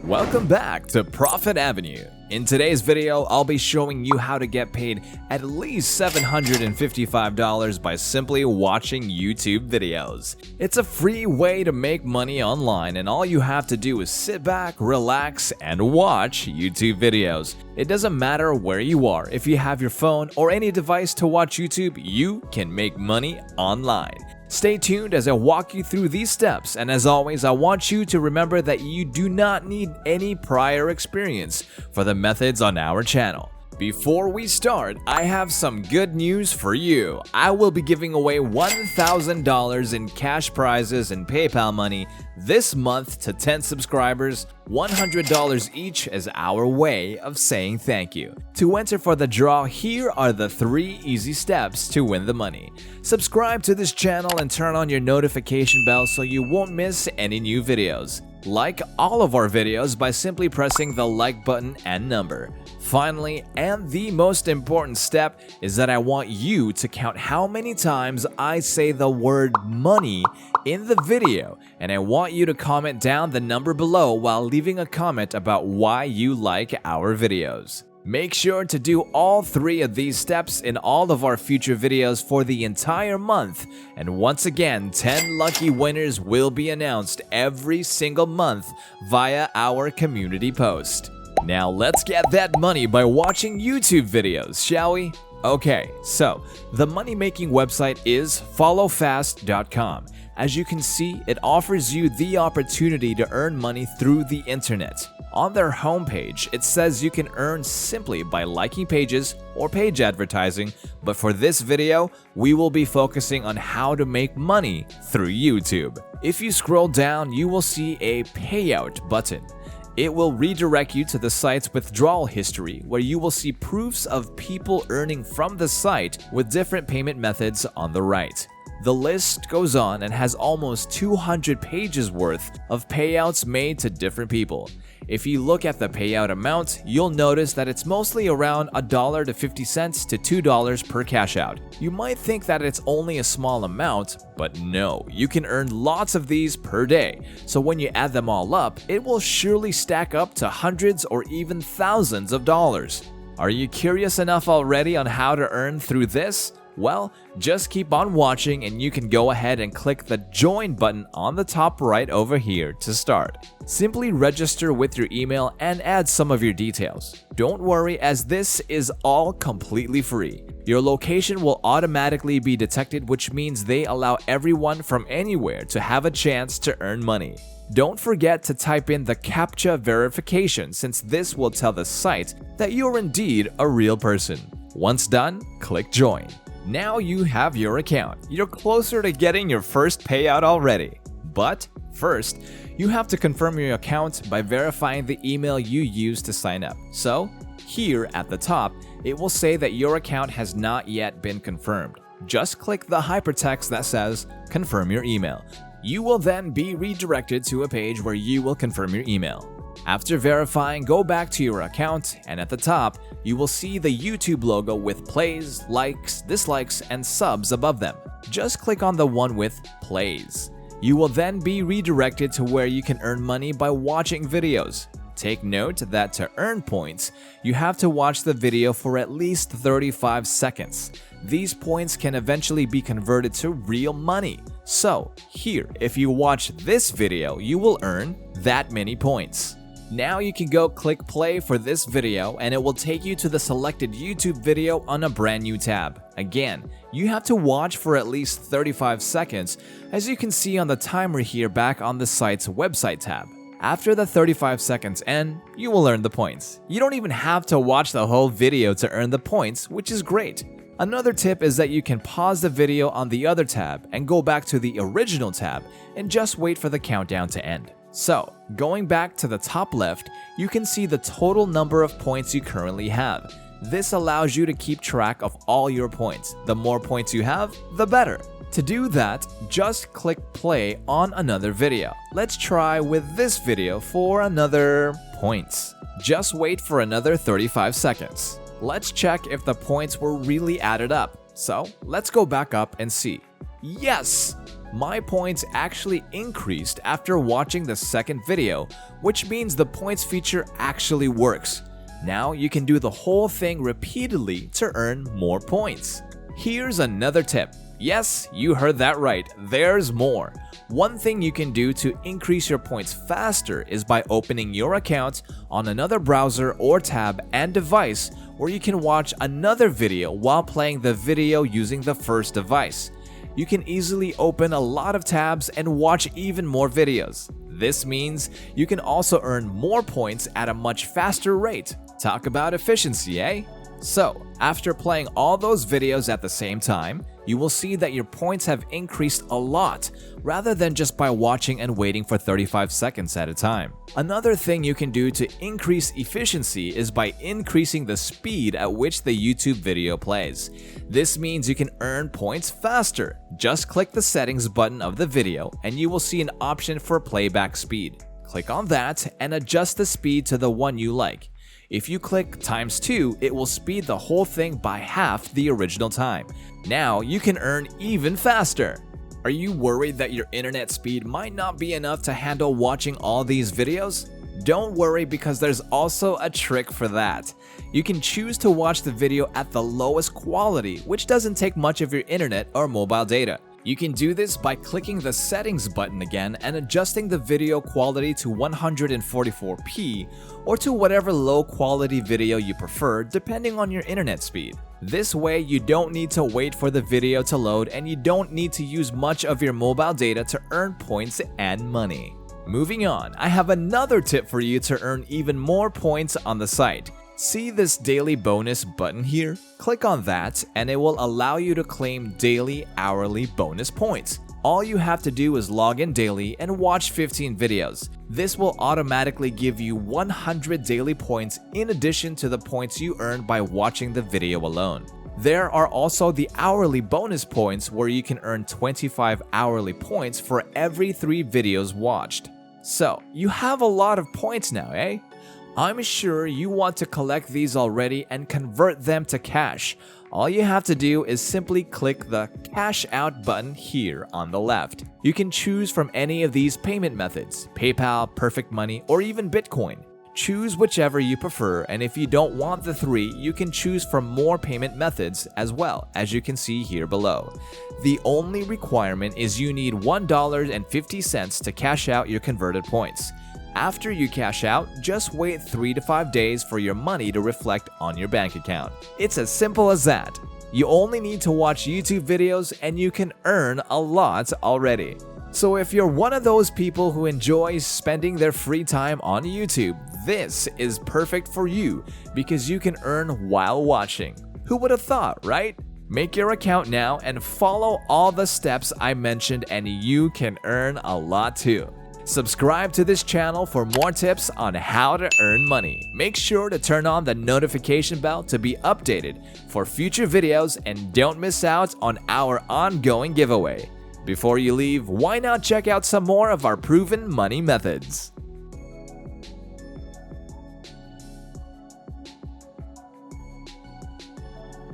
Welcome back to Profit Avenue. In today's video, I'll be showing you how to get paid at least $755 by simply watching YouTube videos. It's a free way to make money online, and all you have to do is sit back, relax, and watch YouTube videos. It doesn't matter where you are. If you have your phone or any device to watch YouTube, you can make money online. Stay tuned as I walk you through these steps, and as always, I want you to remember that you do not need any prior experience for the methods on our channel. Before we start, I have some good news for you. I will be giving away $1,000 in cash prizes and PayPal money this month to 10 subscribers, $100 each as our way of saying thank you. To enter for the draw, here are the 3 easy steps to win the money. Subscribe to this channel and turn on your notification bell so you won't miss any new videos. Like all of our videos by simply pressing the like button and number. Finally, and the most important step, is that I want you to count how many times I say the word money in the video, and I want you to comment down the number below while leaving a comment about why you like our videos. Make sure to do all 3 of these steps in all of our future videos for the entire month, and once again, 10 lucky winners will be announced every single month via our community post. Now let's get that money by watching YouTube videos, shall we? Okay, so the money-making website is followfast.com. As you can see, it offers you the opportunity to earn money through the internet. On their homepage, it says you can earn simply by liking pages or page advertising, but for this video, we will be focusing on how to make money through YouTube. If you scroll down, you will see a payout button. It will redirect you to the site's withdrawal history, where you will see proofs of people earning from the site with different payment methods on the right. The list goes on and has almost 200 pages worth of payouts made to different people. If you look at the payout amount, you'll notice that it's mostly around $1 to 50 cents to $2 per cash out. You might think that it's only a small amount, but no, you can earn lots of these per day. So when you add them all up, it will surely stack up to hundreds or even thousands of dollars. Are you curious enough already on how to earn through this? Well, just keep on watching and you can go ahead and click the join button on the top right over here to start. Simply register with your email and add some of your details. Don't worry, as this is all completely free. Your location will automatically be detected, which means they allow everyone from anywhere to have a chance to earn money. Don't forget to type in the CAPTCHA verification, since this will tell the site that you're indeed a real person. Once done, click join. Now you have your account. You're closer to getting your first payout already. But first, you have to confirm your account by verifying the email you used to sign up. So, here at the top, it will say that your account has not yet been confirmed. Just click the hypertext that says, confirm your email. You will then be redirected to a page where you will confirm your email. After verifying, go back to your account, and at the top, you will see the YouTube logo with plays, likes, dislikes, and subs above them. Just click on the one with plays. You will then be redirected to where you can earn money by watching videos. Take note that to earn points, you have to watch the video for at least 35 seconds. These points can eventually be converted to real money. So, here, if you watch this video, you will earn that many points. Now you can go click play for this video and it will take you to the selected YouTube video on a brand new tab. Again, you have to watch for at least 35 seconds, as you can see on the timer here back on the site's website tab. After the 35 seconds end, you will earn the points. You don't even have to watch the whole video to earn the points, which is great. Another tip is that you can pause the video on the other tab and go back to the original tab and just wait for the countdown to end. So, going back to the top left, you can see the total number of points you currently have. This allows you to keep track of all your points. The more points you have, the better. To do that, just click play on another video. Let's try with this video for another points. Just wait for another 35 seconds. Let's check if the points were really added up. So, let's go back up and see. Yes! my points actually increased after watching the second video, which means the points feature actually works. Now you can do the whole thing repeatedly to earn more points. Here's another tip. Yes, you heard that right, there's more. One thing you can do to increase your points faster is by opening your account on another browser or tab and device where you can watch another video while playing the video using the first device. You can easily open a lot of tabs and watch even more videos. This means you can also earn more points at a much faster rate. Talk about efficiency, eh? So, after playing all those videos at the same time, you will see that your points have increased a lot, rather than just by watching and waiting for 35 seconds at a time. Another thing you can do to increase efficiency is by increasing the speed at which the YouTube video plays. This means you can earn points faster. Just click the settings button of the video and you will see an option for playback speed. Click on that and adjust the speed to the one you like. If you click ×2, it will speed the whole thing by half the original time. Now you can earn even faster. Are you worried that your internet speed might not be enough to handle watching all these videos? Don't worry, because there's also a trick for that. You can choose to watch the video at the lowest quality, which doesn't take much of your internet or mobile data. You can do this by clicking the settings button again and adjusting the video quality to 144p or to whatever low quality video you prefer depending on your internet speed. This way you don't need to wait for the video to load and you don't need to use much of your mobile data to earn points and money. Moving on, I have another tip for you to earn even more points on the site. See this daily bonus button here? Click on that and it will allow you to claim daily, hourly bonus points. All you have to do is log in daily and watch 15 videos. This will automatically give you 100 daily points in addition to the points you earn by watching the video alone. There are also the hourly bonus points where you can earn 25 hourly points for every 3 videos watched. So, you have a lot of points now, eh? I'm sure you want to collect these already and convert them to cash. All you have to do is simply click the Cash Out button here on the left. You can choose from any of these payment methods: PayPal, Perfect Money, or even Bitcoin. Choose whichever you prefer, and if you don't want the 3, you can choose from more payment methods as well, as you can see here below. The only requirement is you need $1.50 to cash out your converted points. After you cash out, just wait 3 to 5 days for your money to reflect on your bank account. It's as simple as that. You only need to watch YouTube videos and you can earn a lot already. So if you're one of those people who enjoys spending their free time on YouTube, this is perfect for you because you can earn while watching. Who would have thought, right? Make your account now and follow all the steps I mentioned and you can earn a lot too. Subscribe to this channel for more tips on how to earn money. Make sure to turn on the notification bell to be updated for future videos and don't miss out on our ongoing giveaway. Before you leave, why not check out some more of our proven money methods?